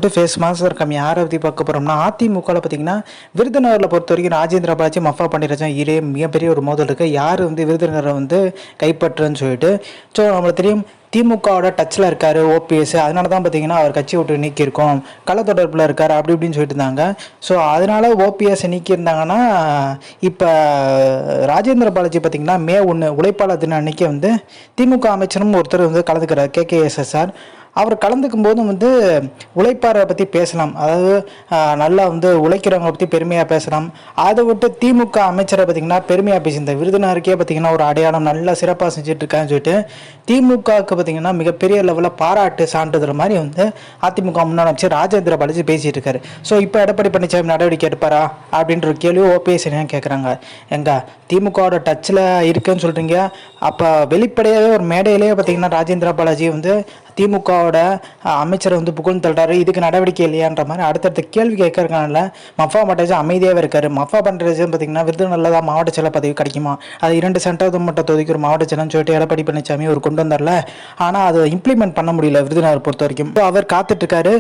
Face master கம்மி யாரை பற்றி பார்க்க போகிறோம்னா அதிமுகவில் பார்த்தீங்கன்னா விருதுநகரில் பொறுத்த வரைக்கும் ராஜேந்திர பாலாஜி மஃபா பண்ணிடுறோம் இதே மிகப்பெரிய ஒரு மோதல் இருக்குது. யார் விருதுநகரை கைப்பற்றுன்னு சொல்லிட்டு. ஸோ நம்மளுக்கு தெரியும் திமுகவோட டச்சில் இருக்கார் ஓபிஎஸ். அதனால தான் பார்த்தீங்கன்னா அவர் கட்சி விட்டு நீக்கியிருக்கோம், கள தொடர்பில் இருக்கார் அப்படி இப்படின்னு சொல்லிட்டு இருந்தாங்க. ஸோ அதனால் ஓபிஎஸ் நீக்கியிருந்தாங்கன்னா இப்போ ராஜேந்திர பாலாஜி பார்த்தீங்கன்னா மே 1 உழைப்பாளர் தின அன்னைக்கு திமுக அமைச்சரும் ஒருத்தர் கலந்துக்கிறார், கேகேஎஸ்எஸ்ஆர். அவர் கலந்துக்கும் போதும் உழைப்பாரை பற்றி பேசலாம், அதாவது நல்லா உழைக்கிறவங்களை பற்றி பெருமையாக பேசலாம். அதை விட்டு திமுக அமைச்சரை பார்த்திங்கன்னா பெருமையாக பேசியிருந்தார். விருதுநகருக்கே பார்த்திங்கன்னா ஒரு அடையாளம் நல்லா சிறப்பாக செஞ்சுட்டு இருக்கான்னு சொல்லிட்டு திமுகவுக்கு பார்த்திங்கன்னா மிகப்பெரிய லெவலில் பாராட்டு சான்றிதழ் மாதிரி அதிமுக முன்னாள் அமைச்சர் ராஜேந்திர பாலாஜி பேசிகிட்டு இருக்காரு. ஸோ இப்போ எடப்பாடி பழனிசாமி நடவடிக்கை எடுப்பாரா அப்படின்ற ஒரு கேள்வி ஓபிஎஸ் என்ன கேட்குறாங்க. எங்க திமுகவோட டச்சில் இருக்குன்னு சொல்கிறீங்க, அப்போ வெளிப்படையாகவே ஒரு மேடையிலேயே பார்த்திங்கன்னா ராஜேந்திர பாலாஜி திமுகவோட அமைச்சரை புகழ்ந்து தள்ளுறாரு, இதுக்கு நடவடிக்கை இல்லையான்ற மாதிரி அடுத்தடுத்த கேள்வி கேட்கறதுனால மஃபா பண்றது அமைதியாகவே இருக்காரு. மஃபா பண்ணுறது பார்த்தீங்கன்னா விருதுநகரில் தான் மாவட்ட செயலர் பதவி கிடைக்குமா, அது 2 சென்டர் மட்டும் தொகுதிக்கு ஒரு மாவட்ட செயலர்னு சொல்லிட்டு எடப்பாடி பழனிசாமி ஒரு கொண்டு வந்தார்ல. ஆனால் அதை இம்ப்ளிமெண்ட் பண்ண முடியல விருதுநகர் பொறுத்த வரைக்கும். அவர் காத்துட்ருக்காரு.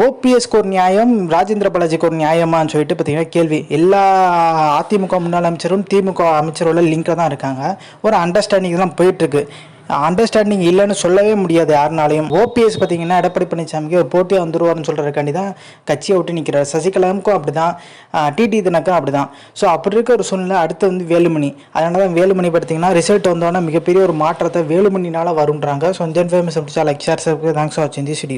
ஓபிஎஸ்க்கு ஒரு நியாயம், ராஜேந்திர பாலாஜிக்கு ஒரு நியாயமான்னு சொல்லிட்டு பார்த்தீங்கன்னா கேள்வி. எல்லா அதிமுக முன்னாள் அமைச்சரும் திமுக அமைச்சரோட லிங்கில் தான் இருக்காங்க. ஒரு அண்டர்ஸ்டாண்டிங் தான் போயிட்டுருக்கு. அண்டர்ஸ்டாண்டிங் இல்லைன்னு சொல்லவே முடியாது யாருனாலையும். ஓபிஎஸ் பார்த்தீங்கன்னா எடப்பாடி பழனிசாமிக்கு ஒரு போட்டியாக வந்துருவார்னு சொல்கிறதுக்காண்டி தான் கட்சியை விட்டு நிற்கிறார். சசிகலாவுக்கும் அப்படி தான், டிடி தினக்கும் அப்படி தான். ஸோ அப்படி இருக்க ஒரு சூழ்நிலை அடுத்து வேலுமணி. அதனால தான் வேலுமணி பார்த்தீங்கன்னா ரிசல்ட் வந்தோன்னா மிகப்பெரிய ஒரு மாற்றத்தை வேலுமணினால் வருன்றாங்க. So Indian famous like share thanks for வாட்சிங் திஸ் வீடியோ.